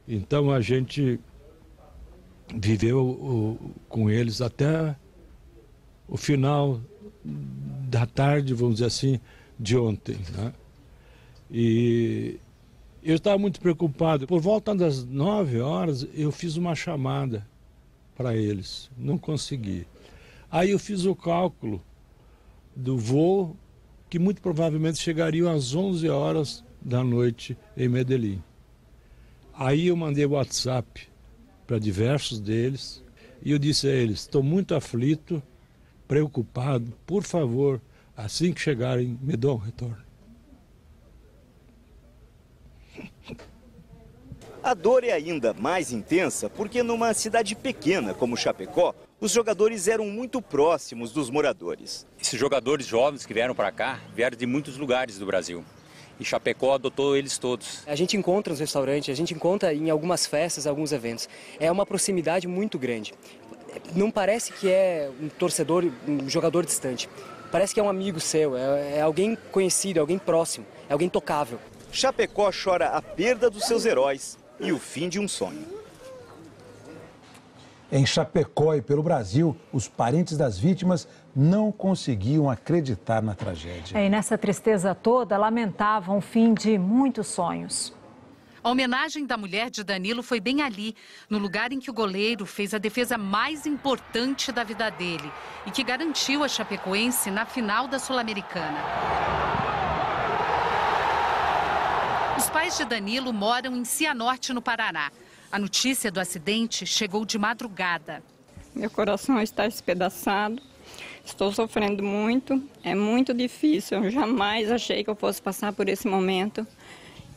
Então a gente viveu com eles até o final da tarde, vamos dizer assim, de ontem, né? E eu estava muito preocupado. Por volta das 9 horas, eu fiz uma chamada para eles, não consegui. Aí eu fiz o cálculo do voo, que muito provavelmente chegariam às 11 horas da noite em Medellín. Aí eu mandei o WhatsApp para diversos deles e eu disse a eles: estou muito aflito, preocupado, por favor, assim que chegarem, me dão um retorno. A dor é ainda mais intensa porque numa cidade pequena como Chapecó, os jogadores eram muito próximos dos moradores. Esses jogadores jovens que vieram para cá, vieram de muitos lugares do Brasil. E Chapecó adotou eles todos. A gente encontra nos restaurantes, a gente encontra em algumas festas, alguns eventos. É uma proximidade muito grande. Não parece que é um torcedor, um jogador distante. Parece que é um amigo seu, é alguém conhecido, é alguém próximo, é alguém tocável. Chapecó chora a perda dos seus heróis e o fim de um sonho. Em Chapecó e pelo Brasil, os parentes das vítimas não conseguiam acreditar na tragédia. E nessa tristeza toda, lamentavam o fim de muitos sonhos. A homenagem da mulher de Danilo foi bem ali, no lugar em que o goleiro fez a defesa mais importante da vida dele e que garantiu a Chapecoense na final da Sul-Americana. Os pais de Danilo moram em Cianorte, no Paraná. A notícia do acidente chegou de madrugada. Meu coração está espedaçado, estou sofrendo muito, é muito difícil. Eu jamais achei que eu fosse passar por esse momento,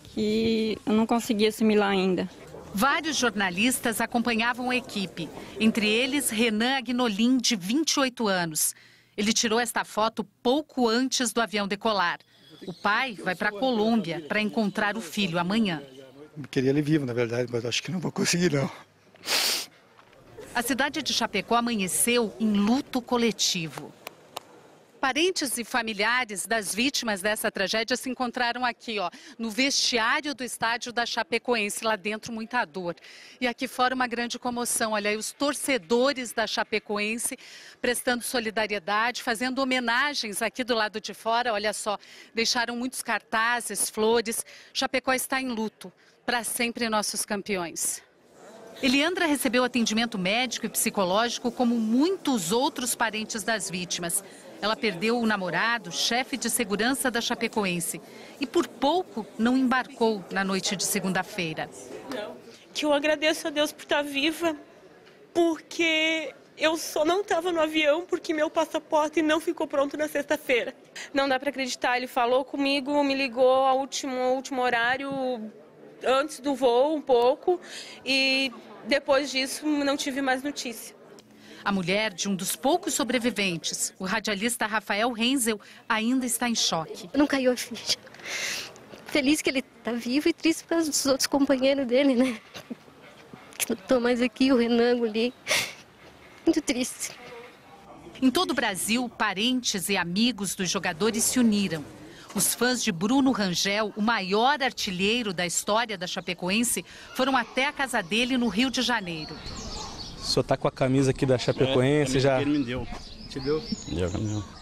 que eu não consegui assimilar ainda. Vários jornalistas acompanhavam a equipe, entre eles Renan Agnolin, de 28 anos. Ele tirou esta foto pouco antes do avião decolar. O pai vai para a Colômbia para encontrar o filho amanhã. Eu queria ele vivo, na verdade, mas acho que não vou conseguir, não. A cidade de Chapecó amanheceu em luto coletivo. Parentes e familiares das vítimas dessa tragédia se encontraram aqui, no vestiário do estádio da Chapecoense, lá dentro muita dor. E aqui fora uma grande comoção, olha aí os torcedores da Chapecoense prestando solidariedade, fazendo homenagens aqui do lado de fora, olha só, deixaram muitos cartazes, flores. Chapecó está em luto, para sempre nossos campeões. Eliandra recebeu atendimento médico e psicológico como muitos outros parentes das vítimas. Ela perdeu o namorado, chefe de segurança da Chapecoense, e por pouco não embarcou na noite de segunda-feira. Que eu agradeço a Deus por estar viva, porque eu só não estava no avião porque meu passaporte não ficou pronto na sexta-feira. Não dá para acreditar, ele falou comigo, me ligou ao último horário, antes do voo um pouco, e depois disso não tive mais notícia. A mulher de um dos poucos sobreviventes, o radialista Rafael Renzel, ainda está em choque. Não caiu a ficha. Feliz que ele está vivo e triste por causa dos outros companheiros dele, né? Que não estão mais aqui, o Renan ali. Muito triste. Em todo o Brasil, parentes e amigos dos jogadores se uniram. Os fãs de Bruno Rangel, o maior artilheiro da história da Chapecoense, foram até a casa dele no Rio de Janeiro. O senhor tá com a camisa aqui da Chapecoense já? Ele me deu. Te deu? Deu.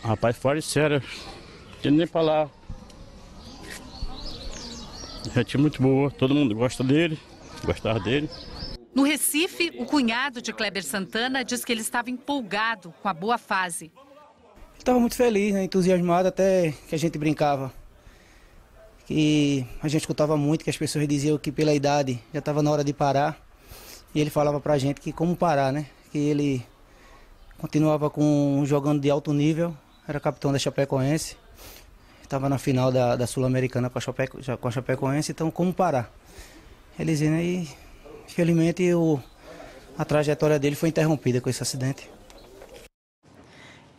Rapaz, fora de sério, não tem nem falar. Gente muito boa, todo mundo gosta dele, gostava dele. No Recife, o cunhado de Kleber Santana diz que ele estava empolgado com a boa fase. Estava muito feliz, né, entusiasmado, até que a gente brincava. Que a gente escutava muito, que as pessoas diziam que pela idade já estava na hora de parar. E ele falava pra gente que como parar, né? Que ele continuava jogando de alto nível, era capitão da Chapecoense. Estava na final da Sul-Americana com a Chapecoense, então como parar? Ele dizia, né? E infelizmente a trajetória dele foi interrompida com esse acidente.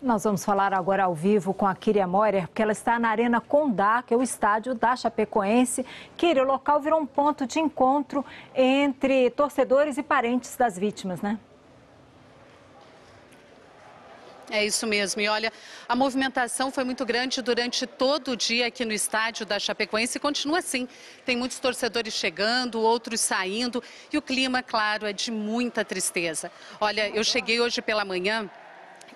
Nós vamos falar agora ao vivo com a Kyria Morer, porque ela está na Arena Condá, que é o estádio da Chapecoense. Kyria, o local virou um ponto de encontro entre torcedores e parentes das vítimas, né? É isso mesmo. E olha, a movimentação foi muito grande durante todo o dia aqui no estádio da Chapecoense e continua assim. Tem muitos torcedores chegando, outros saindo e o clima, claro, é de muita tristeza. Olha, eu cheguei hoje pela manhã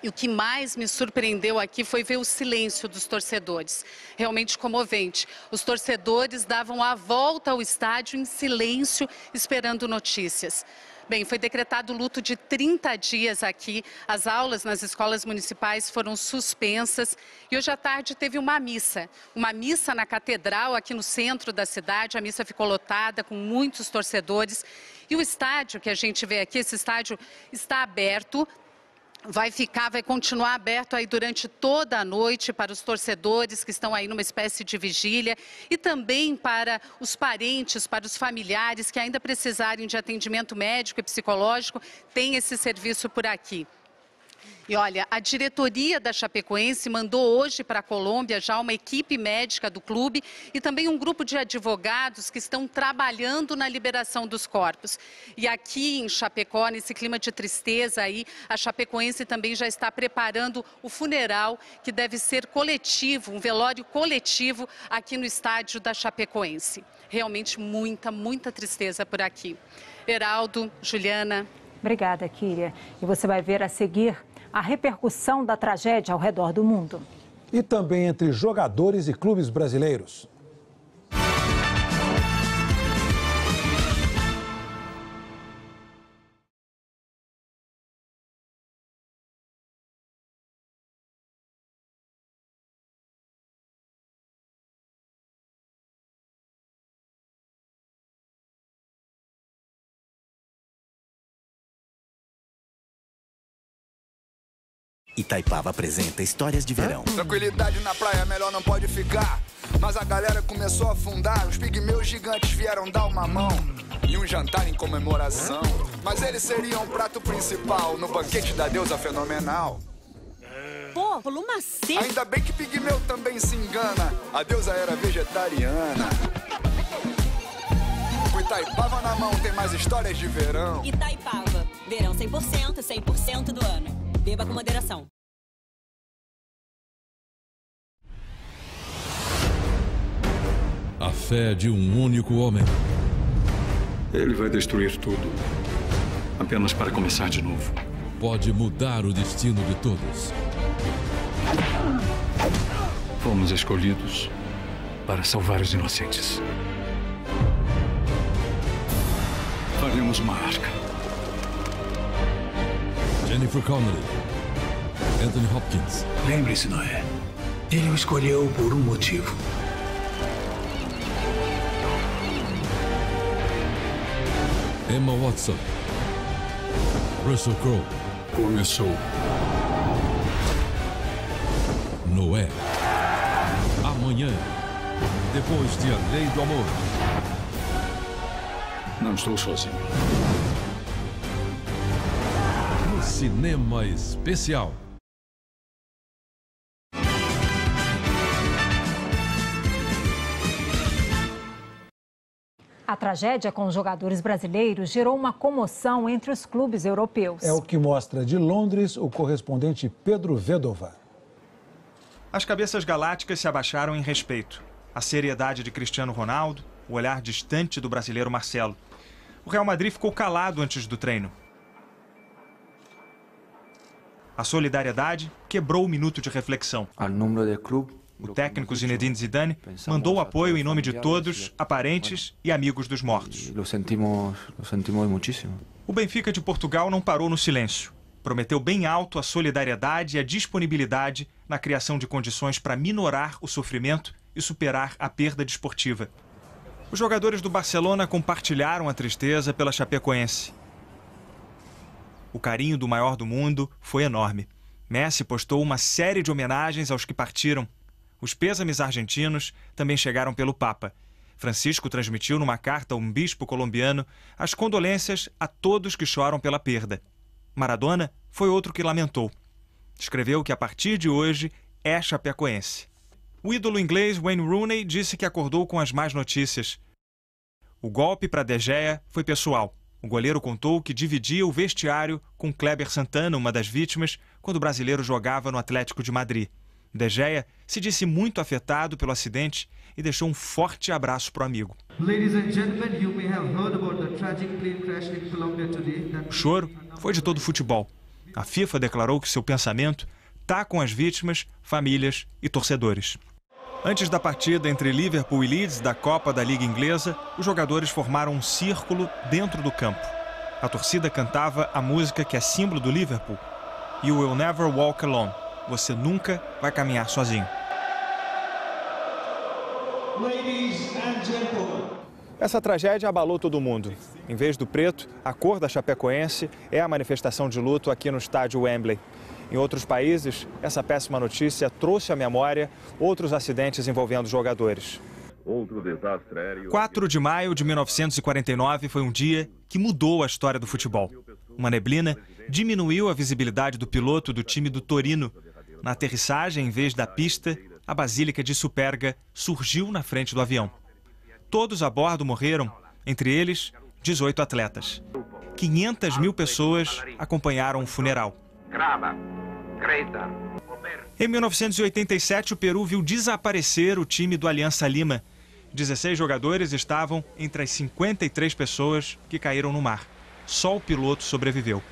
e o que mais me surpreendeu aqui foi ver o silêncio dos torcedores. Realmente comovente. Os torcedores davam a volta ao estádio em silêncio, esperando notícias. Bem, foi decretado luto de 30 dias aqui. As aulas nas escolas municipais foram suspensas e hoje à tarde teve uma missa na catedral aqui no centro da cidade. A missa ficou lotada com muitos torcedores e o estádio que a gente vê aqui, esse estádio está aberto. Vai continuar aberto aí durante toda a noite para os torcedores que estão aí numa espécie de vigília e também para os parentes, para os familiares que ainda precisarem de atendimento médico e psicológico, tem esse serviço por aqui. E olha, a diretoria da Chapecoense mandou hoje para a Colômbia já uma equipe médica do clube e também um grupo de advogados que estão trabalhando na liberação dos corpos. E aqui em Chapecó, nesse clima de tristeza aí, a Chapecoense também já está preparando o funeral que deve ser coletivo, um velório coletivo aqui no estádio da Chapecoense. Realmente muita tristeza por aqui. Heraldo, Juliana. Obrigada, Kíria. E você vai ver a seguir a repercussão da tragédia ao redor do mundo. E também entre jogadores e clubes brasileiros. Itaipava apresenta Histórias de Verão. Tranquilidade na praia, melhor não pode ficar. Mas a galera começou a afundar. Os pigmeus gigantes vieram dar uma mão e um jantar em comemoração. Mas eles seriam o prato principal no banquete da deusa fenomenal. Pô, rolou uma cena. Ainda bem que pigmeu também se engana. A deusa era vegetariana. Com Itaipava na mão tem mais histórias de verão. Itaipava, verão 100%, 100% do ano. Beba com moderação. A fé de um único homem. Ele vai destruir tudo, apenas para começar de novo. Pode mudar o destino de todos. Fomos escolhidos para salvar os inocentes. Faremos uma arca. Jennifer Connelly, Anthony Hopkins. Lembre-se, Noé. Ele o escolheu por um motivo. Emma Watson, Russell Crowe. Começou. Noé. Amanhã, depois de A Lei do Amor. Não estou sozinho. Cinema Especial. A tragédia com os jogadores brasileiros gerou uma comoção entre os clubes europeus. É o que mostra de Londres o correspondente Pedro Vedova. As cabeças galácticas se abaixaram em respeito. A seriedade de Cristiano Ronaldo, o olhar distante do brasileiro Marcelo. O Real Madrid ficou calado antes do treino. A solidariedade quebrou o minuto de reflexão. O técnico Zinedine Zidane mandou o apoio em nome de todos, a parentes e amigos dos mortos. O Benfica de Portugal não parou no silêncio. Prometeu bem alto a solidariedade e a disponibilidade na criação de condições para minorar o sofrimento e superar a perda desportiva. Os jogadores do Barcelona compartilharam a tristeza pela Chapecoense. O carinho do maior do mundo foi enorme. Messi postou uma série de homenagens aos que partiram. Os pêsames argentinos também chegaram pelo Papa. Francisco transmitiu numa carta a um bispo colombiano as condolências a todos que choram pela perda. Maradona foi outro que lamentou. Escreveu que a partir de hoje é chapecoense. O ídolo inglês Wayne Rooney disse que acordou com as más notícias. O golpe para De Gea foi pessoal. O goleiro contou que dividia o vestiário com Kleber Santana, uma das vítimas, quando o brasileiro jogava no Atlético de Madrid. De Gea se disse muito afetado pelo acidente e deixou um forte abraço para o amigo. O choro foi de todo o futebol. A FIFA declarou que seu pensamento está com as vítimas, famílias e torcedores. Antes da partida entre Liverpool e Leeds da Copa da Liga Inglesa, os jogadores formaram um círculo dentro do campo. A torcida cantava a música que é símbolo do Liverpool, You Will Never Walk Alone. Você nunca vai caminhar sozinho. Essa tragédia abalou todo mundo. Em vez do preto, a cor da Chapecoense é a manifestação de luto aqui no estádio Wembley. Em outros países, essa péssima notícia trouxe à memória outros acidentes envolvendo jogadores. 4 de maio de 1949 foi um dia que mudou a história do futebol. Uma neblina diminuiu a visibilidade do piloto do time do Torino. Na aterrissagem, em vez da pista, a Basílica de Superga surgiu na frente do avião. Todos a bordo morreram, entre eles 18 atletas. 500 mil pessoas acompanharam o funeral. Em 1987, o Peru viu desaparecer o time do Aliança Lima. 16 jogadores estavam entre as 53 pessoas que caíram no mar. Só o piloto sobreviveu.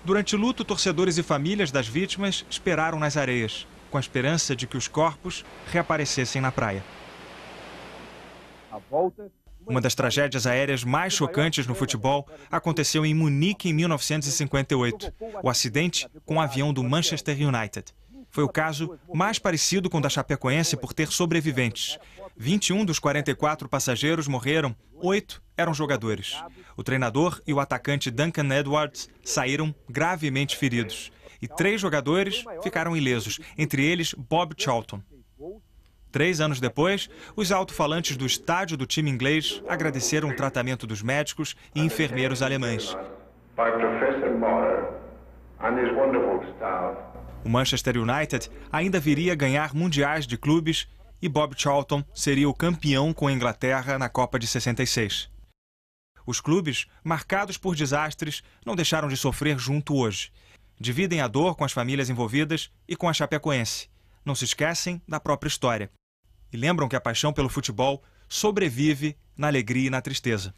Durante o luto, torcedores e famílias das vítimas esperaram nas areias, com a esperança de que os corpos reaparecessem na praia. Uma das tragédias aéreas mais chocantes no futebol aconteceu em Munique em 1958, o acidente com o avião do Manchester United. Foi o caso mais parecido com o da Chapecoense por ter sobreviventes. 21 dos 44 passageiros morreram, 8 eram jogadores. O treinador e o atacante Duncan Edwards saíram gravemente feridos. E 3 jogadores ficaram ilesos, entre eles Bob Charlton. 3 anos depois, os alto-falantes do estádio do time inglês agradeceram o tratamento dos médicos e enfermeiros alemães. O Manchester United ainda viria a ganhar mundiais de clubes e Bob Charlton seria o campeão com a Inglaterra na Copa de 66. Os clubes, marcados por desastres, não deixaram de sofrer junto hoje. Dividem a dor com as famílias envolvidas e com a Chapecoense. Não se esquecem da própria história. E lembram que a paixão pelo futebol sobrevive na alegria e na tristeza.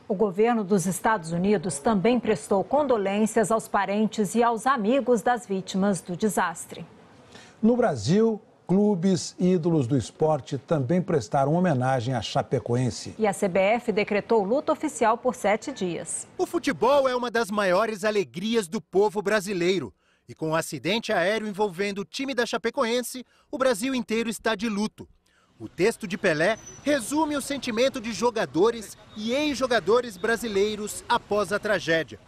O governo dos Estados Unidos também prestou condolências aos parentes e aos amigos das vítimas do desastre. No Brasil, clubes e ídolos do esporte também prestaram homenagem à Chapecoense. E a CBF decretou luto oficial por 7 dias. O futebol é uma das maiores alegrias do povo brasileiro. E com o acidente aéreo envolvendo o time da Chapecoense, o Brasil inteiro está de luto. O texto de Pelé resume o sentimento de jogadores e ex-jogadores brasileiros após a tragédia.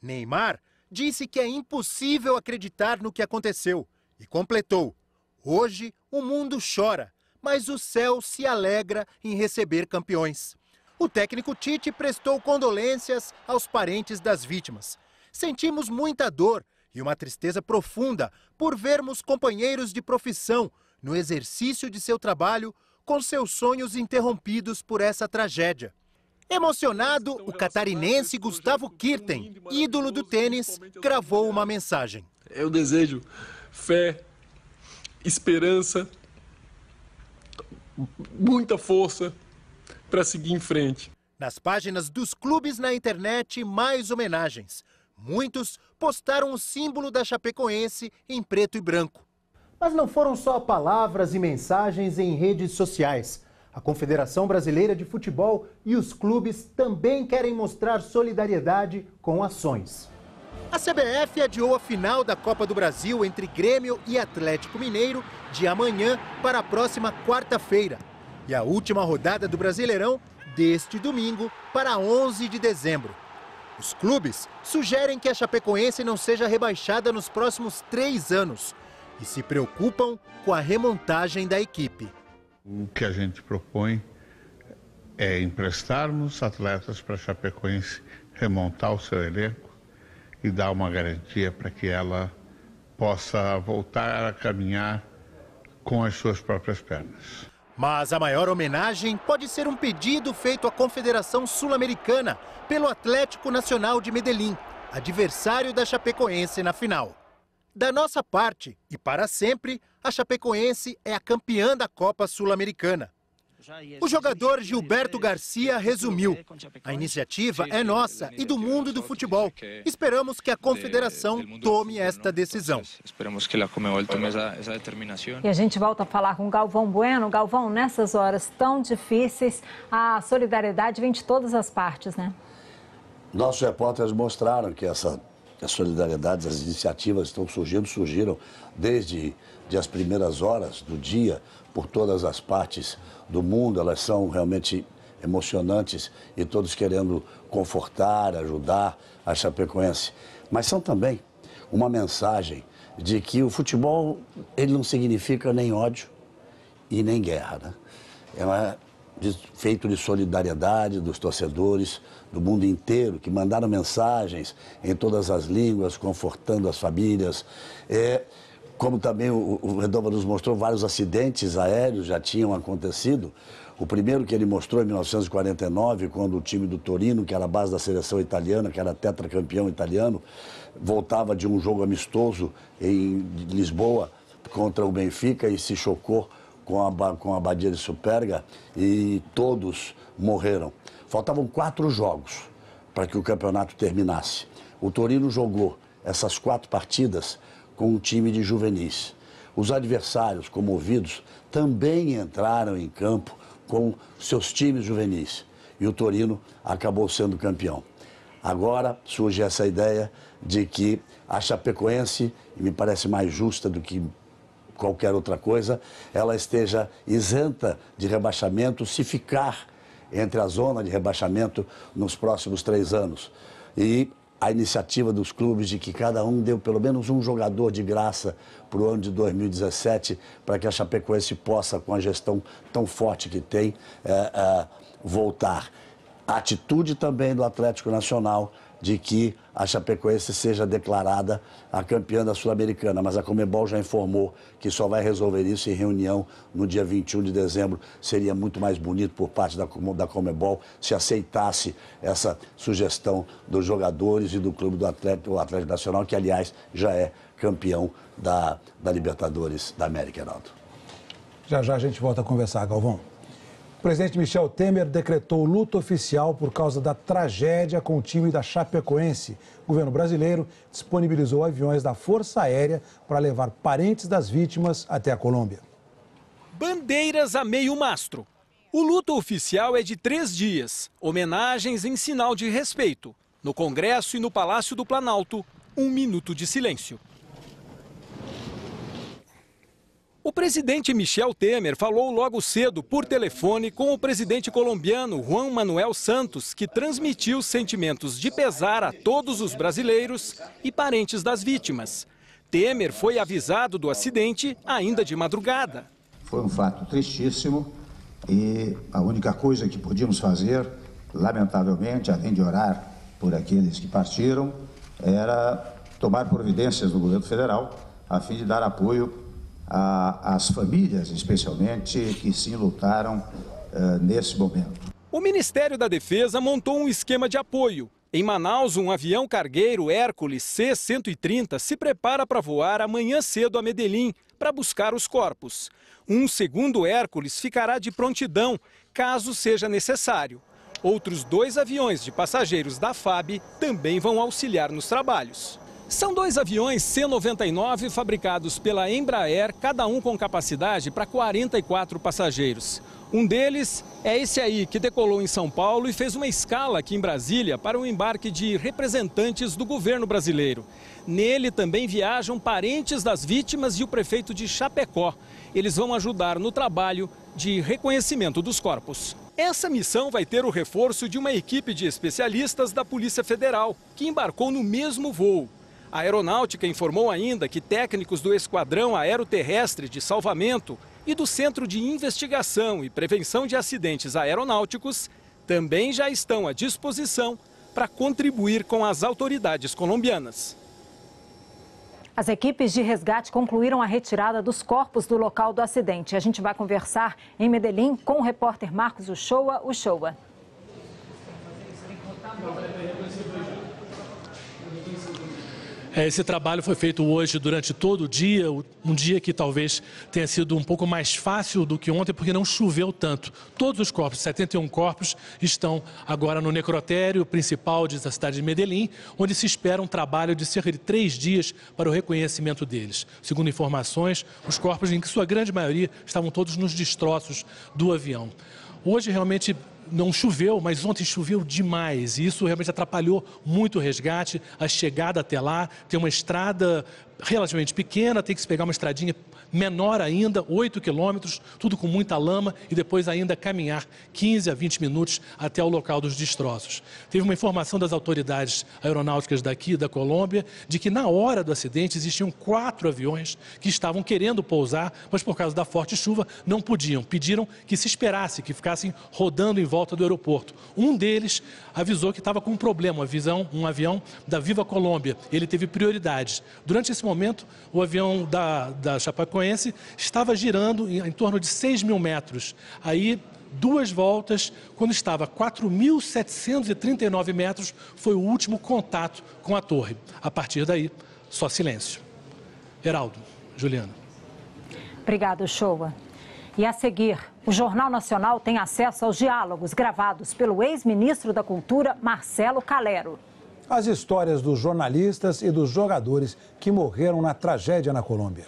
Neymar disse que é impossível acreditar no que aconteceu e completou: hoje o mundo chora, mas o céu se alegra em receber campeões. O técnico Tite prestou condolências aos parentes das vítimas. Sentimos muita dor e uma tristeza profunda por vermos companheiros de profissão no exercício de seu trabalho com seus sonhos interrompidos por essa tragédia. Emocionado, o catarinense Gustavo Kirten, ídolo do tênis, gravou uma mensagem. Eu desejo fé, esperança, muita força para seguir em frente. Nas páginas dos clubes na internet, mais homenagens. Muitos postaram o símbolo da Chapecoense em preto e branco. Mas não foram só palavras e mensagens em redes sociais. A Confederação Brasileira de Futebol e os clubes também querem mostrar solidariedade com ações. A CBF adiou a final da Copa do Brasil entre Grêmio e Atlético Mineiro de amanhã para a próxima quarta-feira. E a última rodada do Brasileirão deste domingo para 11 de dezembro. Os clubes sugerem que a Chapecoense não seja rebaixada nos próximos 3 anos e se preocupam com a remontagem da equipe. O que a gente propõe é emprestarmos atletas para a Chapecoense remontar o seu elenco e dar uma garantia para que ela possa voltar a caminhar com as suas próprias pernas. Mas a maior homenagem pode ser um pedido feito à Confederação Sul-Americana pelo Atlético Nacional de Medellín, adversário da Chapecoense na final. Da nossa parte, e para sempre, a Chapecoense é a campeã da Copa Sul-Americana. O jogador Gilberto Garcia resumiu: a iniciativa é nossa e do mundo do futebol. Esperamos que a confederação tome esta decisão. Esperamos que a Conmebol tome essa determinação. E a gente volta a falar com Galvão Bueno. Galvão, nessas horas tão difíceis, a solidariedade vem de todas as partes, né? Nossos repórteres mostraram que as solidariedades, as iniciativas estão surgiram desde as primeiras horas do dia, por todas as partes do mundo. Elas são realmente emocionantes e todos querendo confortar, ajudar a Chapecoense. Mas são também uma mensagem de que o futebol ele não significa nem ódio e nem guerra, né? Feito de solidariedade dos torcedores do mundo inteiro, que mandaram mensagens em todas as línguas, confortando as famílias. Como também o Redova nos mostrou, vários acidentes aéreos já tinham acontecido. O primeiro que ele mostrou em 1949, quando o time do Torino, que era a base da seleção italiana, que era tetracampeão italiano, voltava de um jogo amistoso em Lisboa contra o Benfica e se chocou com a Badia de Superga e todos morreram. Faltavam 4 jogos para que o campeonato terminasse. O Torino jogou essas 4 partidas com um time de juvenis. Os adversários, comovidos, também entraram em campo com seus times juvenis. E o Torino acabou sendo campeão. Agora surge essa ideia de que a Chapecoense, e me parece mais justa do que qualquer outra coisa, ela esteja isenta de rebaixamento se ficar entre a zona de rebaixamento nos próximos 3 anos. E a iniciativa dos clubes de que cada um deu pelo menos um jogador de graça para o ano de 2017, para que a Chapecoense possa, com a gestão tão forte que tem, voltar. A atitude também do Atlético Nacional de que a Chapecoense seja declarada a campeã da Sul-Americana, mas a Conmebol já informou que só vai resolver isso em reunião no dia 21 de dezembro. Seria muito mais bonito por parte da Conmebol se aceitasse essa sugestão dos jogadores e do clube do Atlético Nacional, que aliás já é campeão da Libertadores da América, Heraldo. Já já a gente volta a conversar, Galvão. O presidente Michel Temer decretou luto oficial por causa da tragédia com o time da Chapecoense. O governo brasileiro disponibilizou aviões da Força Aérea para levar parentes das vítimas até a Colômbia. Bandeiras a meio mastro. O luto oficial é de 3 dias. Homenagens em sinal de respeito. No Congresso e no Palácio do Planalto, 1 minuto de silêncio. O presidente Michel Temer falou logo cedo por telefone com o presidente colombiano Juan Manuel Santos, que transmitiu sentimentos de pesar a todos os brasileiros e parentes das vítimas. Temer foi avisado do acidente ainda de madrugada. Foi um fato tristíssimo e a única coisa que podíamos fazer, lamentavelmente, além de orar por aqueles que partiram, era tomar providências do governo federal a fim de dar apoio às famílias, especialmente, que se enlutaram nesse momento. O Ministério da Defesa montou um esquema de apoio. Em Manaus, um avião cargueiro Hércules C-130 se prepara para voar amanhã cedo a Medellín para buscar os corpos. Um segundo Hércules ficará de prontidão, caso seja necessário. Outros 2 aviões de passageiros da FAB também vão auxiliar nos trabalhos. São 2 aviões C-99 fabricados pela Embraer, cada um com capacidade para 44 passageiros. Um deles é esse aí, que decolou em São Paulo e fez uma escala aqui em Brasília para o embarque de representantes do governo brasileiro. Nele também viajam parentes das vítimas e o prefeito de Chapecó. Eles vão ajudar no trabalho de reconhecimento dos corpos. Essa missão vai ter o reforço de uma equipe de especialistas da Polícia Federal, que embarcou no mesmo voo. A Aeronáutica informou ainda que técnicos do Esquadrão Aeroterrestre de Salvamento e do Centro de Investigação e Prevenção de Acidentes Aeronáuticos também já estão à disposição para contribuir com as autoridades colombianas. As equipes de resgate concluíram a retirada dos corpos do local do acidente. A gente vai conversar em Medellín com o repórter Marcos Uchoa. Uchoa. Esse trabalho foi feito hoje durante todo o dia, um dia que talvez tenha sido um pouco mais fácil do que ontem, porque não choveu tanto. Todos os corpos, 71 corpos, estão agora no necrotério principal da cidade de Medellín, onde se espera um trabalho de cerca de 3 dias para o reconhecimento deles. Segundo informações, os corpos, em sua grande maioria, estavam todos nos destroços do avião. Hoje realmente não choveu, mas ontem choveu demais e isso realmente atrapalhou muito o resgate, a chegada até lá. Tem uma estrada relativamente pequena, tem que se pegar uma estradinha menor ainda, 8 quilômetros, tudo com muita lama e depois ainda caminhar 15 a 20 minutos até o local dos destroços. Teve uma informação das autoridades aeronáuticas daqui, da Colômbia, de que na hora do acidente existiam 4 aviões que estavam querendo pousar, mas por causa da forte chuva não podiam. Pediram que se esperasse, que ficassem rodando em volta do aeroporto. Um deles avisou que estava com um problema, um avião da Viva Colômbia. Ele teve prioridades. Durante esse momento, o avião da Chapecoense estava girando em torno de 6.000 metros. Aí, 2 voltas, quando estava a 4.739 metros, foi o último contato com a torre. A partir daí, só silêncio. Heraldo, Juliana. Obrigada, Uchoa. E a seguir, o Jornal Nacional tem acesso aos diálogos gravados pelo ex-ministro da Cultura, Marcelo Calero. As histórias dos jornalistas e dos jogadores que morreram na tragédia na Colômbia.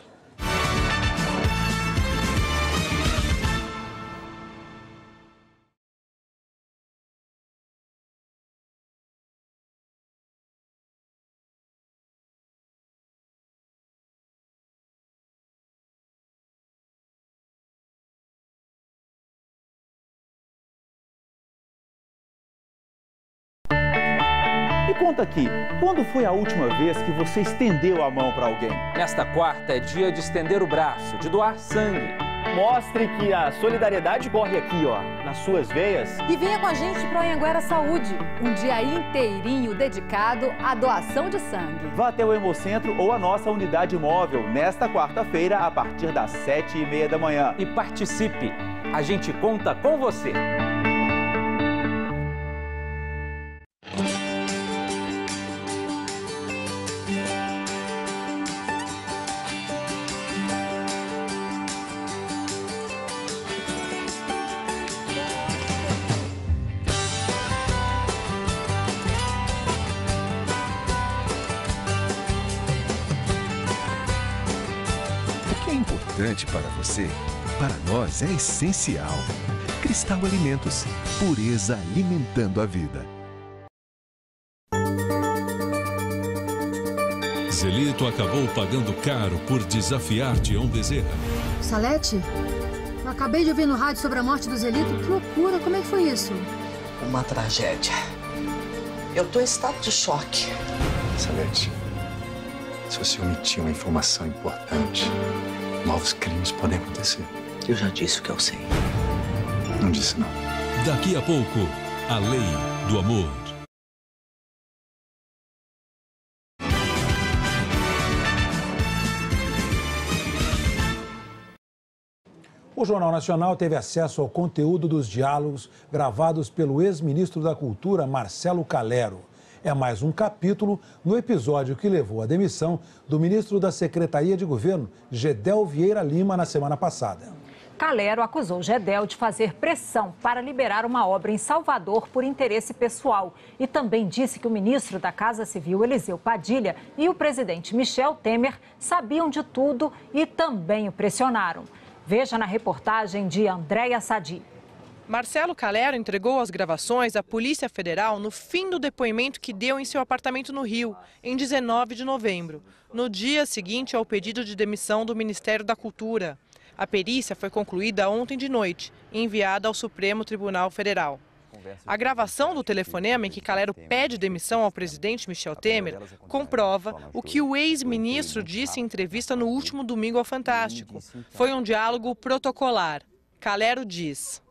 Me conta aqui, quando foi a última vez que você estendeu a mão para alguém? Nesta quarta é dia de estender o braço, de doar sangue. Mostre que a solidariedade corre aqui, ó, nas suas veias. E venha com a gente para o Anhanguera Saúde, um dia inteirinho dedicado à doação de sangue. Vá até o Hemocentro ou a nossa unidade móvel nesta quarta-feira, a partir das 7h30 da manhã. E participe, a gente conta com você. Para você, para nós é essencial. Cristal Alimentos, pureza alimentando a vida. Zelito acabou pagando caro por desafiar Tião Bezerra. Salete, eu acabei de ouvir no rádio sobre a morte do Zelito. Que loucura, como é que foi isso? Uma tragédia. Eu tô em estado de choque. Salete, se você omitir uma informação importante, novos crimes podem acontecer. Eu já disse o que eu sei. Não disse não. Daqui a pouco, a lei do amor. O Jornal Nacional teve acesso ao conteúdo dos diálogos gravados pelo ex-ministro da Cultura, Marcelo Calero. É mais um capítulo no episódio que levou à demissão do ministro da Secretaria de Governo, Gedel Vieira Lima, na semana passada. Calero acusou Gedel de fazer pressão para liberar uma obra em Salvador por interesse pessoal e também disse que o ministro da Casa Civil, Eliseu Padilha, e o presidente Michel Temer sabiam de tudo e também o pressionaram. Veja na reportagem de Andréia Sadi. Marcelo Calero entregou as gravações à Polícia Federal no fim do depoimento que deu em seu apartamento no Rio, em 19 de novembro, no dia seguinte ao pedido de demissão do Ministério da Cultura. A perícia foi concluída ontem de noite e enviada ao Supremo Tribunal Federal. A gravação do telefonema em que Calero pede demissão ao presidente Michel Temer comprova o que o ex-ministro disse em entrevista no último domingo ao Fantástico. Foi um diálogo protocolar. Calero diz: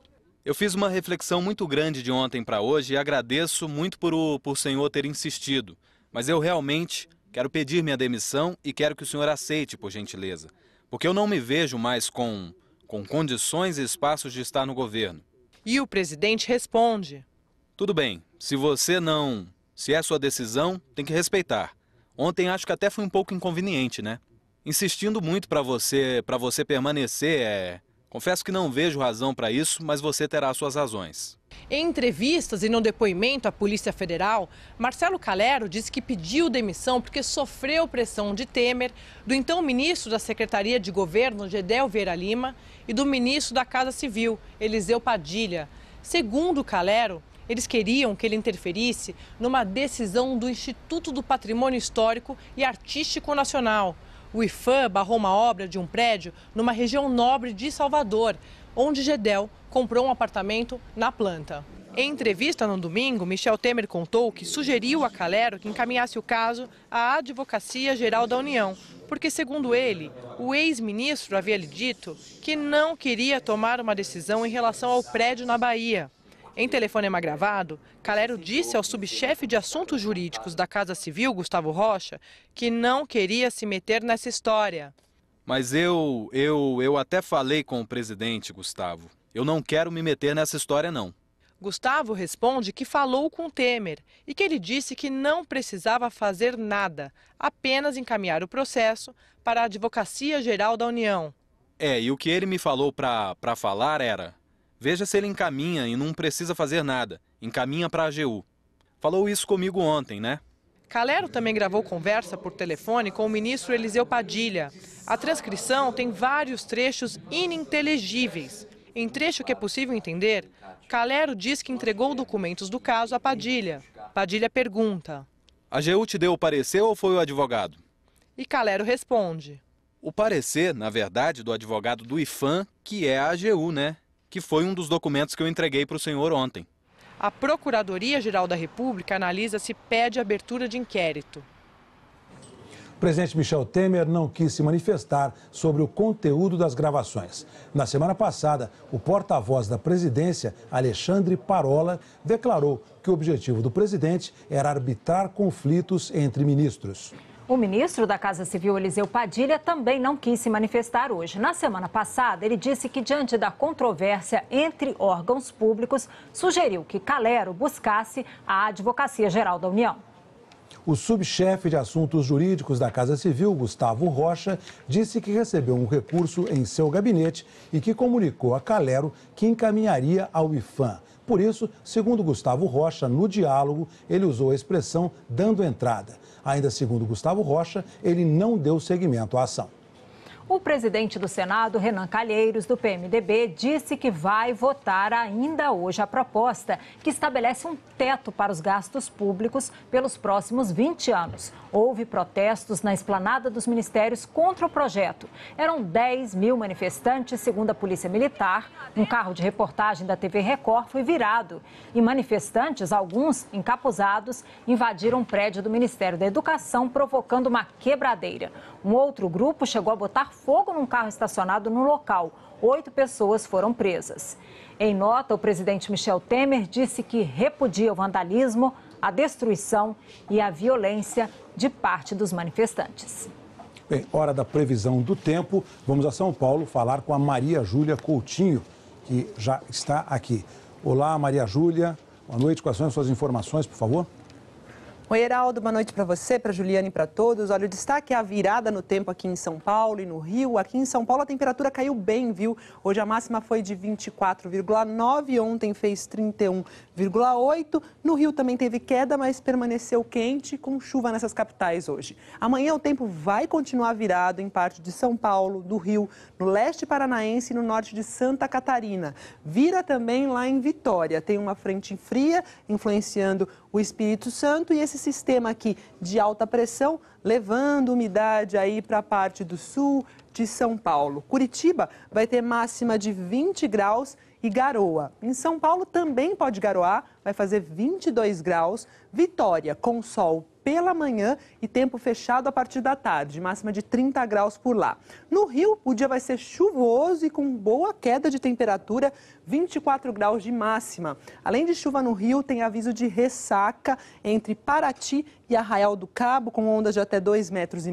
eu fiz uma reflexão muito grande de ontem para hoje e agradeço muito por o senhor ter insistido. Mas eu realmente Quero pedir minha demissão e quero que o senhor aceite, por gentileza. Porque eu não me vejo mais com condições e espaços de estar no governo. E o presidente responde: tudo bem, se é sua decisão, tem que respeitar. Ontem acho que até foi um pouco inconveniente, né? Insistindo muito para você permanecer, confesso que não vejo razão para isso, mas você terá suas razões. Em entrevistas e no depoimento à Polícia Federal, Marcelo Calero disse que pediu demissão porque sofreu pressão de Temer, do então ministro da Secretaria de Governo, Gedel Vieira Lima, e do ministro da Casa Civil, Eliseu Padilha. Segundo Calero, eles queriam que ele interferisse numa decisão do Instituto do Patrimônio Histórico e Artístico Nacional. O IPHAN barrou uma obra de um prédio numa região nobre de Salvador, onde Gedel comprou um apartamento na planta. Em entrevista no domingo, Michel Temer contou que sugeriu a Calero que encaminhasse o caso à Advocacia Geral da União, porque, segundo ele, o ex-ministro havia lhe dito que não queria tomar uma decisão em relação ao prédio na Bahia. Em telefonema gravado, Calero disse ao subchefe de assuntos jurídicos da Casa Civil, Gustavo Rocha, que não queria se meter nessa história. Mas eu até falei com o presidente, Gustavo. Eu não quero me meter nessa história, não. Gustavo responde que falou com Temer e que ele disse que não precisava fazer nada, apenas encaminhar o processo para a Advocacia Geral da União. E o que ele me falou para falar era: veja se ele encaminha e não precisa fazer nada, encaminha para a AGU. Falou isso comigo ontem, né? Calero também gravou conversa por telefone com o ministro Eliseu Padilha. A transcrição tem vários trechos ininteligíveis. Em trecho que é possível entender, Calero diz que entregou documentos do caso a Padilha. Padilha pergunta: a AGU te deu o parecer ou foi o advogado? E Calero responde: o parecer, na verdade, do advogado do IPHAN, que é a AGU, né? Que foi um dos documentos que eu entreguei para o senhor ontem. A Procuradoria-Geral da República analisa se pede abertura de inquérito. O presidente Michel Temer não quis se manifestar sobre o conteúdo das gravações. Na semana passada, o porta-voz da presidência, Alexandre Parola, declarou que o objetivo do presidente era arbitrar conflitos entre ministros. O ministro da Casa Civil, Eliseu Padilha, também não quis se manifestar hoje. Na semana passada, ele disse que, diante da controvérsia entre órgãos públicos, sugeriu que Calero buscasse a Advocacia Geral da União. O subchefe de assuntos jurídicos da Casa Civil, Gustavo Rocha, disse que recebeu um recurso em seu gabinete e que comunicou a Calero que encaminharia ao IPHAN. Por isso, segundo Gustavo Rocha, no diálogo, ele usou a expressão dando entrada. Ainda segundo Gustavo Rocha, ele não deu seguimento à ação. O presidente do Senado, Renan Calheiros, do PMDB, disse que vai votar ainda hoje a proposta que estabelece um teto para os gastos públicos pelos próximos 20 anos. Houve protestos na esplanada dos ministérios contra o projeto. Eram 10 mil manifestantes, segundo a Polícia Militar. Um carro de reportagem da TV Record foi virado. E manifestantes, alguns encapuzados, invadiram um prédio do Ministério da Educação, provocando uma quebradeira. Um outro grupo chegou a botar fogo num carro estacionado no local. 8 pessoas foram presas. Em nota, o presidente Michel Temer disse que repudia o vandalismo, a destruição e a violência de parte dos manifestantes. Bem, hora da previsão do tempo. Vamos a São Paulo falar com a Maria Júlia Coutinho, que já está aqui. Olá, Maria Júlia. Boa noite. Quais são as suas informações, por favor? Oi, Heraldo, boa noite para você, para a Juliana e para todos. Olha, o destaque é a virada no tempo aqui em São Paulo e no Rio. Aqui em São Paulo a temperatura caiu bem, viu? Hoje a máxima foi de 24,9, ontem fez 31,8. No Rio também teve queda, mas permaneceu quente, com chuva nessas capitais hoje. Amanhã o tempo vai continuar virado em parte de São Paulo, do Rio, no leste paranaense e no norte de Santa Catarina. Vira também lá em Vitória. Tem uma frente fria influenciando o Espírito Santo e esse sistema aqui de alta pressão levando umidade aí para a parte do sul de São Paulo. Curitiba vai ter máxima de 20 graus e garoa. Em São Paulo também pode garoar, vai fazer 22 graus. Vitória com sol pela manhã e tempo fechado a partir da tarde, máxima de 30 graus por lá. No Rio, o dia vai ser chuvoso e com boa queda de temperatura, 24 graus de máxima. Além de chuva no Rio, tem aviso de ressaca entre Paraty e Arraial do Cabo, com ondas de até 2,5 metros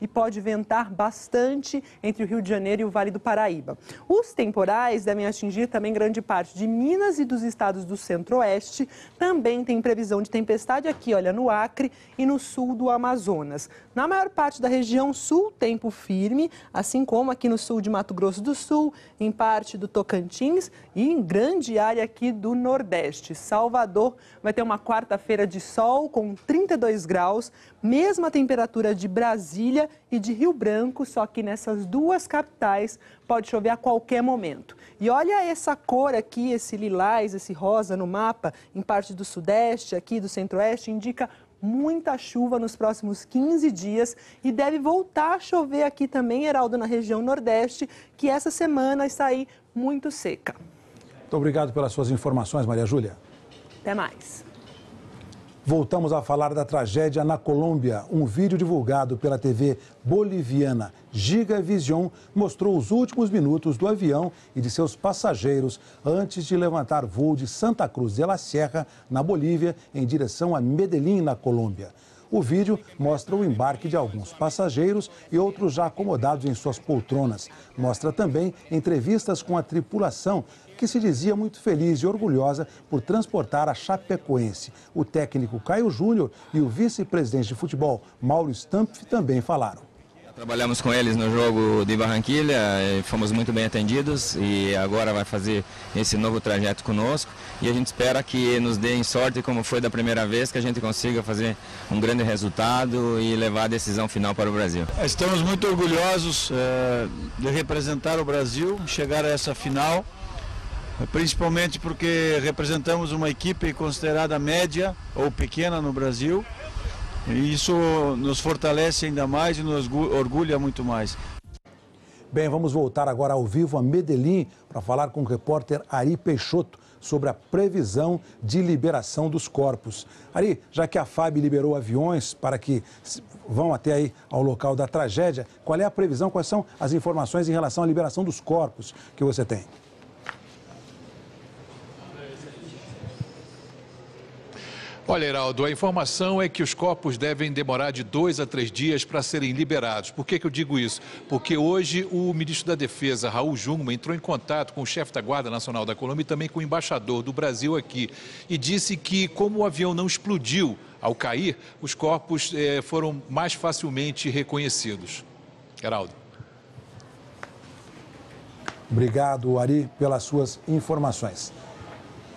e pode ventar bastante entre o Rio de Janeiro e o Vale do Paraíba. Os temporais devem atingir também grande parte de Minas e dos estados do Centro-Oeste. Também tem previsão de tempestade aqui, olha, no Acre e no sul do Amazonas. Na maior parte da região sul, tempo firme, assim como aqui no sul de Mato Grosso do Sul, em parte do Tocantins e em grande área aqui do Nordeste. Salvador vai ter uma quarta-feira de sol com 32 graus, mesma temperatura de Brasília e de Rio Branco, só que nessas duas capitais pode chover a qualquer momento. E olha essa cor aqui, esse lilás, esse rosa no mapa, em parte do Sudeste, aqui do Centro-Oeste, indica muita chuva nos próximos 15 dias e deve voltar a chover aqui também, Heraldo, na região Nordeste, que essa semana está aí muito seca. Muito obrigado pelas suas informações, Maria Júlia. Até mais. Voltamos a falar da tragédia na Colômbia. Um vídeo divulgado pela TV boliviana Gigavision mostrou os últimos minutos do avião e de seus passageiros antes de levantar voo de Santa Cruz de la Sierra, na Bolívia, em direção a Medellín, na Colômbia. O vídeo mostra o embarque de alguns passageiros e outros já acomodados em suas poltronas. Mostra também entrevistas com a tripulação, que se dizia muito feliz e orgulhosa por transportar a Chapecoense. O técnico Caio Júnior e o vice-presidente de futebol, Mauro Stampf, também falaram. Trabalhamos com eles no jogo de Barranquilla, fomos muito bem atendidos e agora vai fazer esse novo trajeto conosco. E a gente espera que nos deem sorte, como foi da primeira vez, que a gente consiga fazer um grande resultado e levar a decisão final para o Brasil. Estamos muito orgulhosos de representar o Brasil, chegar a essa final, principalmente porque representamos uma equipe considerada média ou pequena no Brasil. E isso nos fortalece ainda mais e nos orgulha muito mais. Bem, vamos voltar agora ao vivo a Medellín para falar com o repórter Ari Peixoto sobre a previsão de liberação dos corpos. Ari, já que a FAB liberou aviões para que vão até aí ao local da tragédia, qual é a previsão, quais são as informações em relação à liberação dos corpos que você tem? Olha, Heraldo, a informação é que os corpos devem demorar de 2 a 3 dias para serem liberados. Por que eu digo isso? Porque hoje o ministro da Defesa, Raul Jungmann, entrou em contato com o chefe da Guarda Nacional da Colômbia e também com o embaixador do Brasil aqui. E disse que, como o avião não explodiu ao cair, os corpos foram mais facilmente reconhecidos. Heraldo. Obrigado, Ari, pelas suas informações.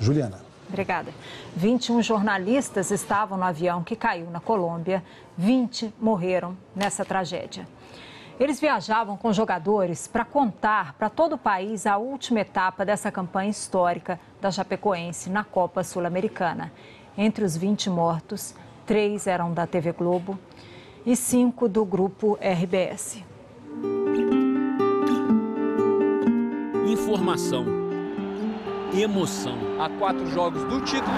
Juliana. Obrigada. 21 jornalistas estavam no avião que caiu na Colômbia. 20 morreram nessa tragédia. Eles viajavam com jogadores para contar para todo o país a última etapa dessa campanha histórica da Chapecoense na Copa Sul-Americana. Entre os 20 mortos, 3 eram da TV Globo e 5 do grupo RBS. Informação. Emoção. Há 4 jogos do título.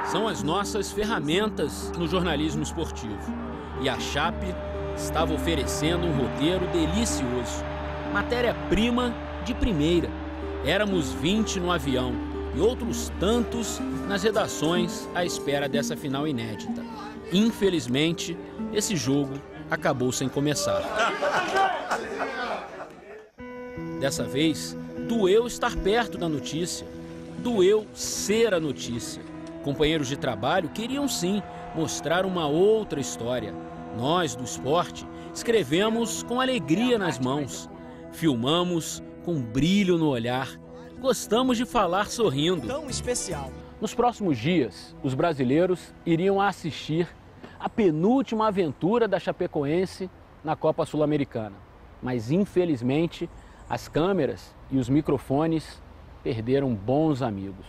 São as nossas ferramentas no jornalismo esportivo. E a Chape estava oferecendo um roteiro delicioso. Matéria-prima de primeira. Éramos 20 no avião e outros tantos nas redações à espera dessa final inédita. Infelizmente, esse jogo acabou sem começar. Dessa vez, doeu estar perto da notícia, doeu ser a notícia. Companheiros de trabalho queriam sim mostrar uma outra história. Nós, do esporte, escrevemos com alegria nas mãos, filmamos com brilho no olhar, gostamos de falar sorrindo. Tão especial. Nos próximos dias, os brasileiros iriam assistir a penúltima aventura da Chapecoense na Copa Sul-Americana. Mas, infelizmente, as câmeras e os microfones perderam bons amigos.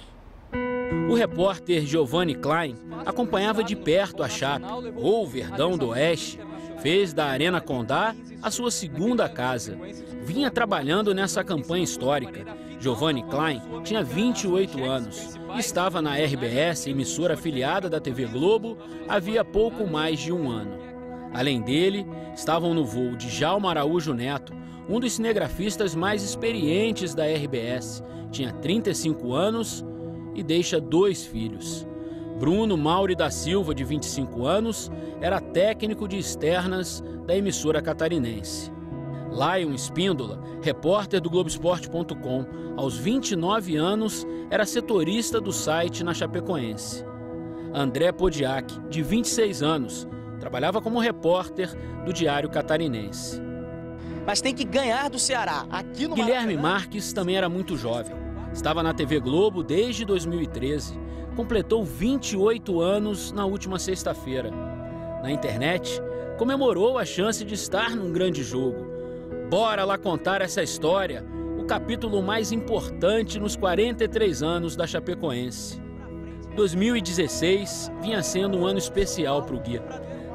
O repórter Giovanni Klein acompanhava de perto a Chape, ou Verdão do Oeste, fez da Arena Condá a sua segunda casa. Vinha trabalhando nessa campanha histórica Giovanni Klein tinha 28 anos e estava na RBS, emissora afiliada da TV Globo, havia pouco mais de um ano. Além dele, estavam no voo Djalma Araújo Neto, um dos cinegrafistas mais experientes da RBS. Tinha 35 anos e deixa 2 filhos. Bruno Mauri da Silva, de 25 anos, era técnico de externas da emissora catarinense. Lion Espíndola, repórter do Globoesporte.com, aos 29 anos, era setorista do site na Chapecoense. André Podiak, de 26 anos, trabalhava como repórter do Diário Catarinense. Mas tem que ganhar do Ceará. Aqui no Guilherme Marques também era muito jovem. Estava na TV Globo desde 2013. Completou 28 anos na última sexta-feira. Na internet, comemorou a chance de estar num grande jogo. Bora lá contar essa história, o capítulo mais importante nos 43 anos da Chapecoense. 2016 vinha sendo um ano especial para o Gui.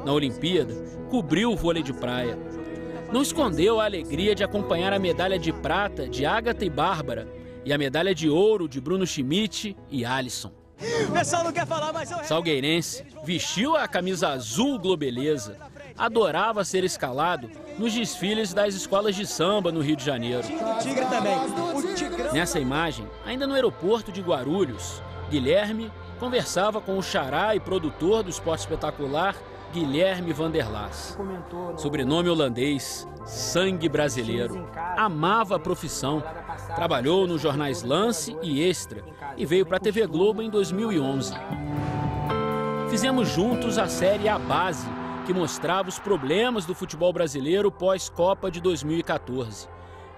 Na Olimpíada, cobriu o vôlei de praia. Não escondeu a alegria de acompanhar a medalha de prata de Ágata e Bárbara e a medalha de ouro de Bruno Schmidt e Alisson. O pessoal não quer falar, mas Salgueirense vestiu a camisa azul Globeleza. Adorava ser escalado nos desfiles das escolas de samba no Rio de Janeiro. O Tigre também. Nessa imagem, ainda no aeroporto de Guarulhos, Guilherme conversava com o xará e produtor do Esporte Espetacular, Guilherme Vanderlaas. Sobrenome holandês, sangue brasileiro. Amava a profissão. Trabalhou nos jornais Lance e Extra e veio para a TV Globo em 2011. Fizemos juntos a série A Base, que mostrava os problemas do futebol brasileiro pós-Copa de 2014.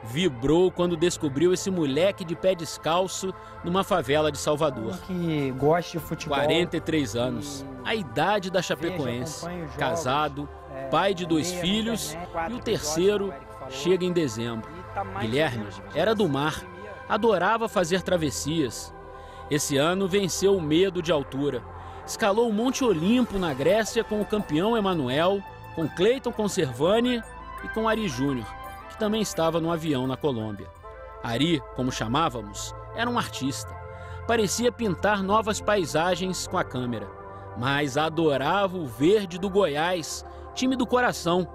Vibrou quando descobriu esse moleque de pé descalço numa favela de Salvador. Que gosta de futebol. 43 anos, a idade da Chapecoense. Casado, pai de 2 filhos e o terceiro chega em dezembro. Guilherme era do mar, adorava fazer travessias. Esse ano venceu o medo de altura. Escalou o Monte Olimpo na Grécia com o campeão Emanuel, com Cleiton Conservani e com Ari Júnior, que também estava no avião na Colômbia. Ari, como chamávamos, era um artista. Parecia pintar novas paisagens com a câmera, mas adorava o verde do Goiás, time do coração.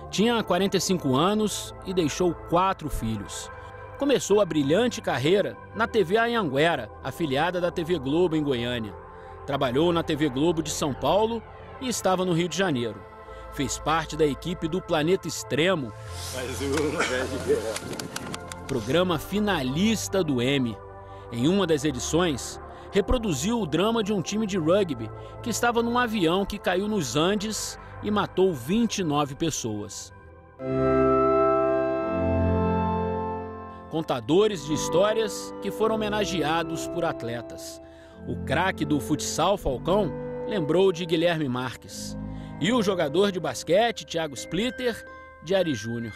Tinha 45 anos e deixou 4 filhos. Começou a brilhante carreira na TV Anhanguera, afiliada da TV Globo em Goiânia. Trabalhou na TV Globo de São Paulo e estava no Rio de Janeiro. Fez parte da equipe do Planeta Extremo, programa finalista do Emmy. Em uma das edições, reproduziu o drama de um time de rugby que estava num avião que caiu nos Andes e matou 29 pessoas. Contadores de histórias que foram homenageados por atletas. O craque do futsal Falcão lembrou de Guilherme Marques. E o jogador de basquete, Thiago Splitter, de Ari Júnior,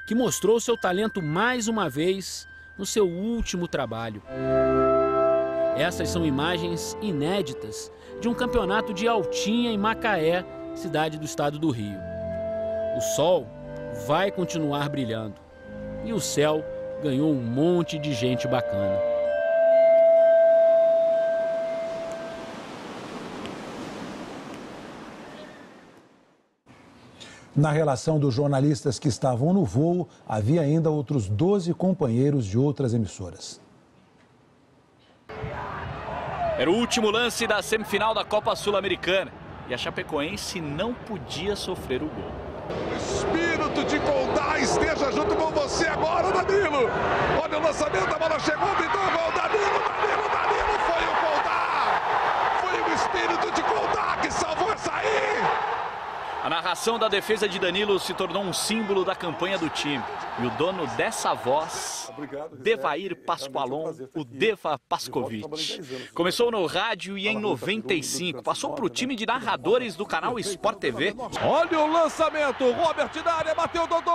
que mostrou seu talento mais uma vez no seu último trabalho. Essas são imagens inéditas de um campeonato de Altinha em Macaé, cidade do estado do Rio. O sol vai continuar brilhando e o céu ganhou um monte de gente bacana. Na relação dos jornalistas que estavam no voo, havia ainda outros 12 companheiros de outras emissoras. Era o último lance da semifinal da Copa Sul-Americana e a Chapecoense não podia sofrer o gol. O espírito de Goldar esteja junto com você agora, Danilo. Olha o lançamento, a bola chegou, pintou o gol. Danilo, foi o Goldar. Foi o espírito de Goldar que salvou essa aí. A narração da defesa de Danilo se tornou um símbolo da campanha do time. E o dono dessa voz, Devair Pascoalon, o Deva Pascovitch. Começou no rádio e em 95 passou para o time de narradores do canal Sport TV. Olha o lançamento, Robert na área, bateu Dodô,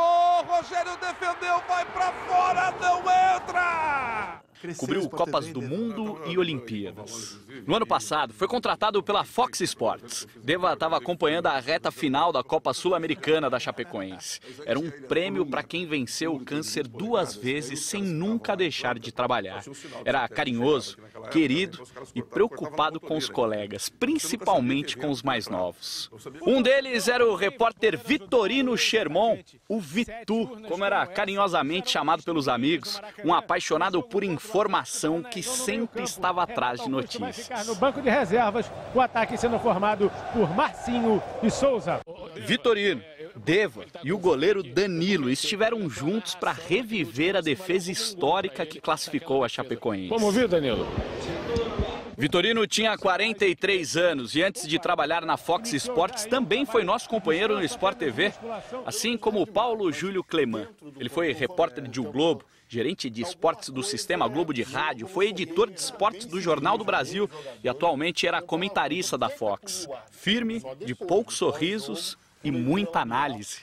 Rogério defendeu, vai para fora, não entra! cobriu Copas do Mundo e Olimpíadas. No ano passado, foi contratado pela Fox Sports. Deva estava acompanhando a reta final da Copa Sul-Americana da Chapecoense. Era um prêmio para quem venceu o câncer 2 vezes sem nunca deixar de trabalhar. Era carinhoso, querido e preocupado com os colegas, principalmente com os mais novos. Um deles era o repórter Vitorino Sherman, o Vitu, como era carinhosamente chamado pelos amigos, um apaixonado por informação que sempre estava atrás de notícias. No banco de reservas, o ataque sendo formado por Marcinho e Souza. Vitorino, Deva e o goleiro Danilo estiveram juntos para reviver a defesa histórica que classificou a Chapecoense. Como viu, Danilo? Vitorino tinha 43 anos e antes de trabalhar na Fox Sports também foi nosso companheiro no Sport TV, assim como o Paulo Júlio Cleman. Ele foi repórter de O Globo, gerente de esportes do Sistema Globo de Rádio, foi editor de esportes do Jornal do Brasil e atualmente era comentarista da Fox. Firme, de poucos sorrisos e muita análise.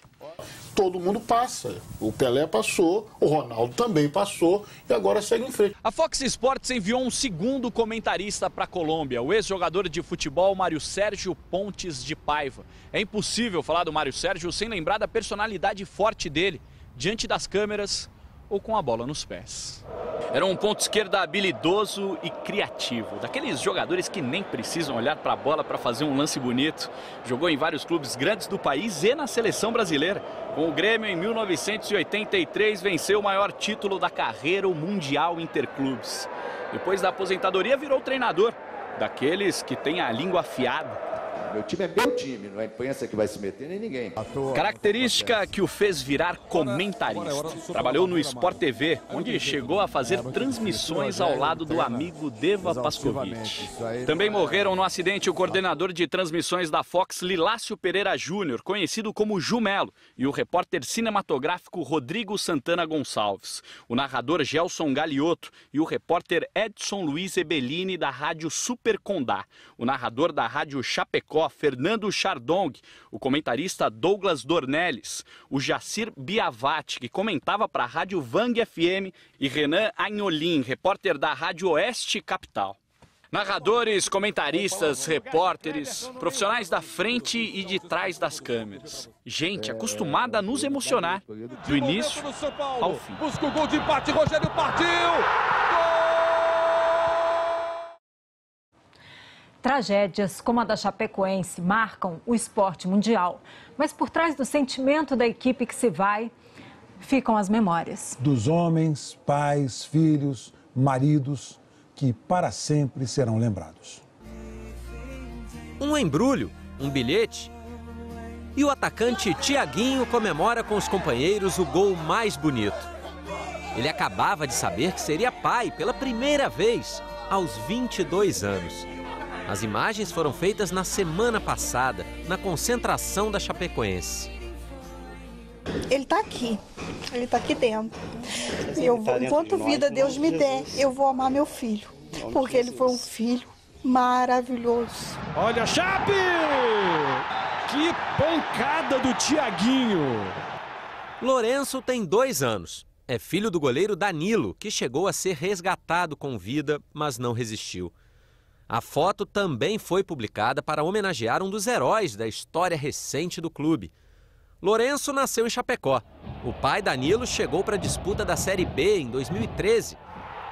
Todo mundo passa. O Pelé passou, o Ronaldo também passou e agora segue em frente. A Fox Sports enviou um segundo comentarista para a Colômbia, o ex-jogador de futebol Mário Sérgio Pontes de Paiva. É impossível falar do Mário Sérgio sem lembrar da personalidade forte dele, diante das câmeras ou com a bola nos pés. Era um ponto esquerda habilidoso e criativo, daqueles jogadores que nem precisam olhar para a bola para fazer um lance bonito. Jogou em vários clubes grandes do país e na seleção brasileira. Com o Grêmio, em 1983, venceu o maior título da carreira, o Mundial Interclubes. Depois da aposentadoria, virou treinador, daqueles que têm a língua afiada. Meu time é meu time, não é a imprensa que vai se meter nem ninguém. Característica que o fez virar comentarista. Trabalhou no Sport TV, onde chegou a fazer transmissões ao lado do amigo Deva Pascovitch. Também morreram no acidente o coordenador de transmissões da Fox, Lilácio Pereira Júnior, conhecido como Jumelo, e o repórter cinematográfico Rodrigo Santana Gonçalves, o narrador Gelson Galiotto e o repórter Edson Luiz Ebellini da rádio Super Condá, o narrador da rádio Chapecó, Fernando Chardong, o comentarista Douglas Dornelles, o Jacir Biavati, que comentava para a Rádio Vang FM, e Renan Agnolim, repórter da Rádio Oeste Capital. Narradores, comentaristas, repórteres, profissionais da frente e de trás das câmeras. Gente acostumada a nos emocionar, do início ao fim. Busca o gol de empate, Rogério partiu! Tragédias como a da Chapecoense marcam o esporte mundial. Mas por trás do sentimento da equipe que se vai, ficam as memórias. Dos homens, pais, filhos, maridos, que para sempre serão lembrados. Um embrulho, um bilhete. E o atacante Thiaguinho comemora com os companheiros o gol mais bonito. Ele acabava de saber que seria pai pela primeira vez, aos 22 anos. As imagens foram feitas na semana passada, na concentração da Chapecoense. Ele está aqui dentro. Enquanto vida Deus me der, eu vou amar meu filho, porque ele foi um filho maravilhoso. Olha a Chape! Que pancada do Thiaguinho! Lourenço tem 2 anos. É filho do goleiro Danilo, que chegou a ser resgatado com vida, mas não resistiu. A foto também foi publicada para homenagear um dos heróis da história recente do clube. Lourenço nasceu em Chapecó. O pai, Danilo, chegou para a disputa da Série B em 2013.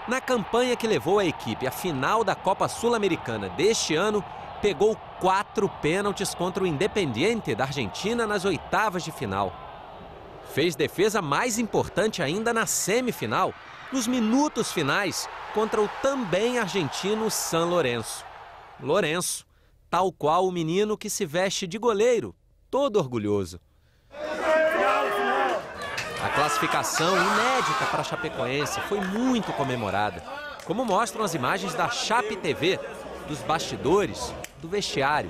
Na campanha que levou a equipe à final da Copa Sul-Americana deste ano, pegou 4 pênaltis contra o Independiente da Argentina nas oitavas de final. Fez defesa mais importante ainda na semifinal, nos minutos finais, contra o também argentino San Lourenço. Lourenço, tal qual o menino que se veste de goleiro, todo orgulhoso. A classificação inédita para a Chapecoense foi muito comemorada, como mostram as imagens da Chape TV, dos bastidores, do vestiário.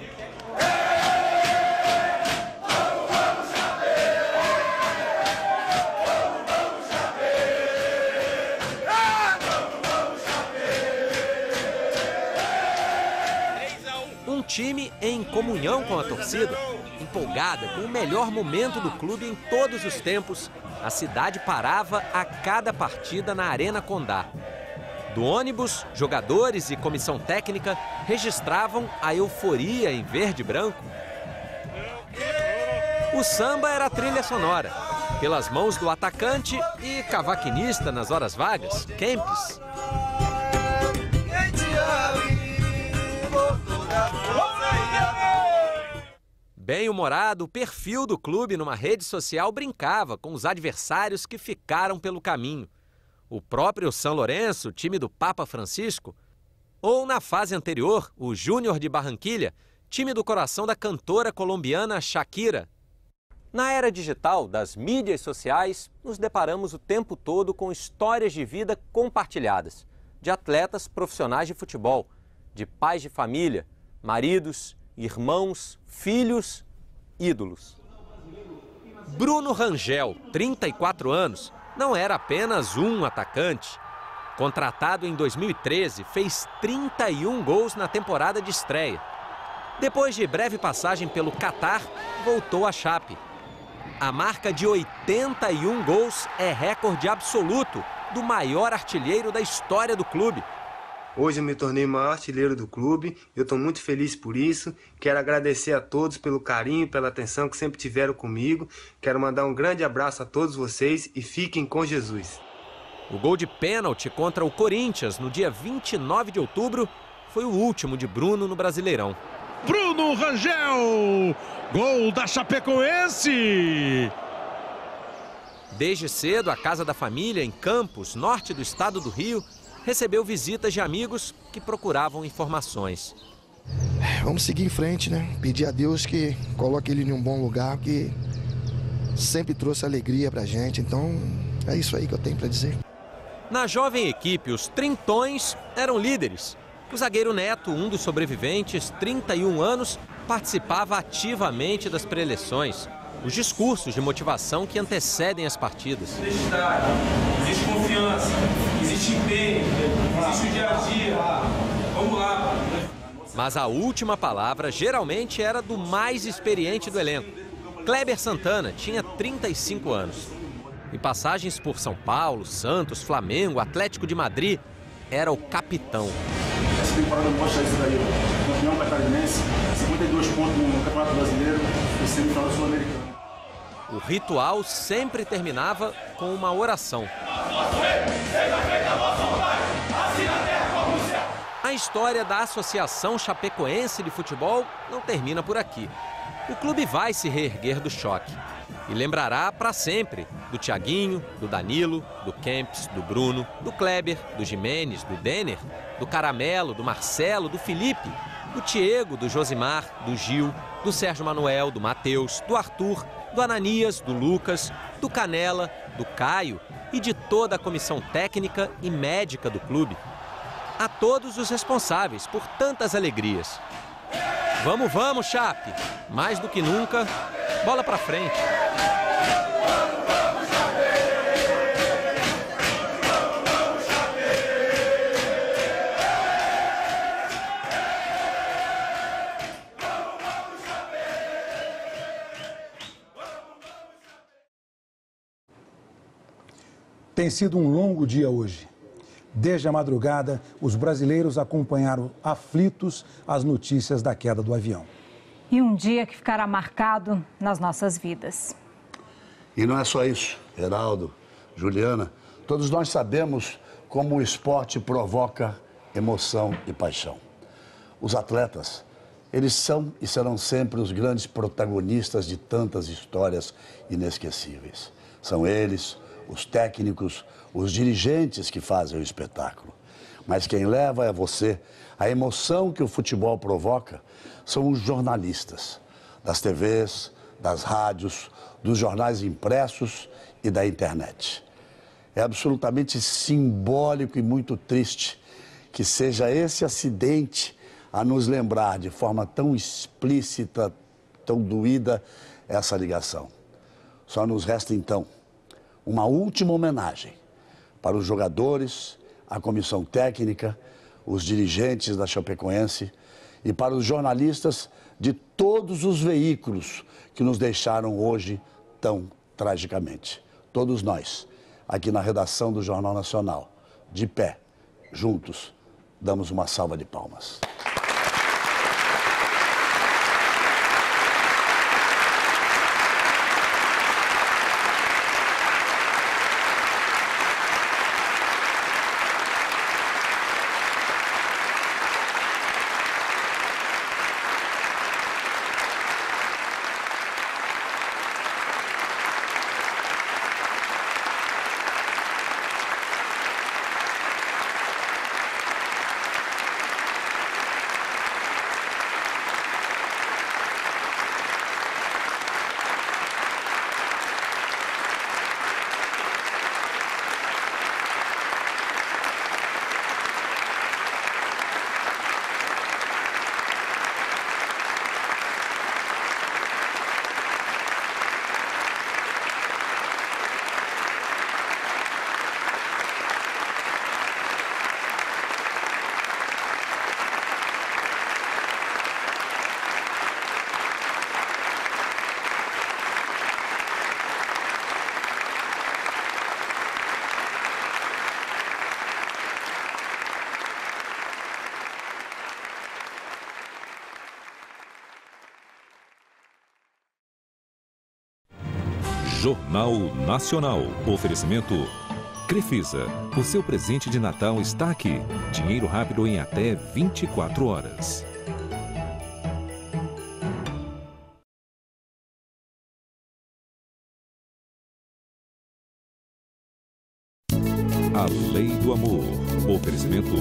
Um time em comunhão com a torcida, empolgada com o melhor momento do clube em todos os tempos, a cidade parava a cada partida na Arena Condá. Do ônibus, jogadores e comissão técnica registravam a euforia em verde e branco. O samba era a trilha sonora, pelas mãos do atacante e cavaquinista nas horas vagas, Kempes. Bem-humorado, o perfil do clube numa rede social brincava com os adversários que ficaram pelo caminho. O próprio São Lourenço, time do Papa Francisco, ou na fase anterior, o Júnior de Barranquilha, time do coração da cantora colombiana Shakira. Na era digital das mídias sociais, nos deparamos o tempo todo com histórias de vida compartilhadas, de atletas profissionais de futebol, de pais de família, maridos, irmãos, filhos, ídolos. Bruno Rangel, 34 anos, não era apenas um atacante. Contratado em 2013, fez 31 gols na temporada de estreia. Depois de breve passagem pelo Catar, voltou à Chape. A marca de 81 gols é recorde absoluto do maior artilheiro da história do clube. Hoje eu me tornei o maior artilheiro do clube, eu estou muito feliz por isso. Quero agradecer a todos pelo carinho, pela atenção que sempre tiveram comigo. Quero mandar um grande abraço a todos vocês e fiquem com Jesus. O gol de pênalti contra o Corinthians no dia 29 de outubro foi o último de Bruno no Brasileirão. Bruno Rangel, gol da Chapecoense! Desde cedo, a casa da família, em Campos, norte do estado do Rio, recebeu visitas de amigos que procuravam informações. Vamos seguir em frente, né? Pedir a Deus que coloque ele em um bom lugar, que sempre trouxe alegria pra gente. Então, é isso aí que eu tenho pra dizer. Na jovem equipe, os trintões eram líderes. O zagueiro Neto, um dos sobreviventes, 31 anos, participava ativamente das preleções. Os discursos de motivação que antecedem as partidas. Existe confiança, existe empenho, existe o dia a dia. Vamos lá. Mas a última palavra geralmente era do mais experiente do elenco. Kleber Santana tinha 35 anos. Em passagens por São Paulo, Santos, Flamengo, Atlético de Madrid, era o capitão. Essa temporada mostra isso daí. Campeão catarinense, 52 pontos no Campeonato Brasileiro e semifinal sul-americano. O ritual sempre terminava com uma oração. A história da Associação Chapecoense de Futebol não termina por aqui. O clube vai se reerguer do choque e lembrará para sempre do Thiaguinho, do Danilo, do Kempes, do Bruno, do Kleber, do Jimenez, do Denner, do Caramelo, do Marcelo, do Felipe, do Diego, do Josimar, do Gil, do Sérgio Manuel, do Matheus, do Arthur, do Ananias, do Lucas, do Canela, do Caio e de toda a comissão técnica e médica do clube. A todos os responsáveis por tantas alegrias. Vamos, vamos, Chape! Mais do que nunca, bola pra frente. Tem sido um longo dia hoje. Desde a madrugada, os brasileiros acompanharam aflitos as notícias da queda do avião. E um dia que ficará marcado nas nossas vidas. E não é só isso, Heraldo, Juliana. Todos nós sabemos como o esporte provoca emoção e paixão. Os atletas, eles são e serão sempre os grandes protagonistas de tantas histórias inesquecíveis. São eles, os técnicos, os dirigentes que fazem o espetáculo. Mas quem leva é você. A emoção que o futebol provoca são os jornalistas, das TVs, das rádios, dos jornais impressos e da internet. É absolutamente simbólico e muito triste que seja esse acidente a nos lembrar de forma tão explícita, tão doída, essa ligação. Só nos resta, então, uma última homenagem para os jogadores, a comissão técnica, os dirigentes da Chapecoense e para os jornalistas de todos os veículos que nos deixaram hoje tão tragicamente. Todos nós, aqui na redação do Jornal Nacional, de pé, juntos, damos uma salva de palmas. Jornal Nacional. Oferecimento Crefisa. O seu presente de Natal está aqui. Dinheiro rápido em até 24 horas. A Lei do Amor. Oferecimento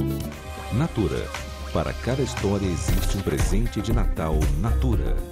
Natura. Para cada história existe um presente de Natal Natura.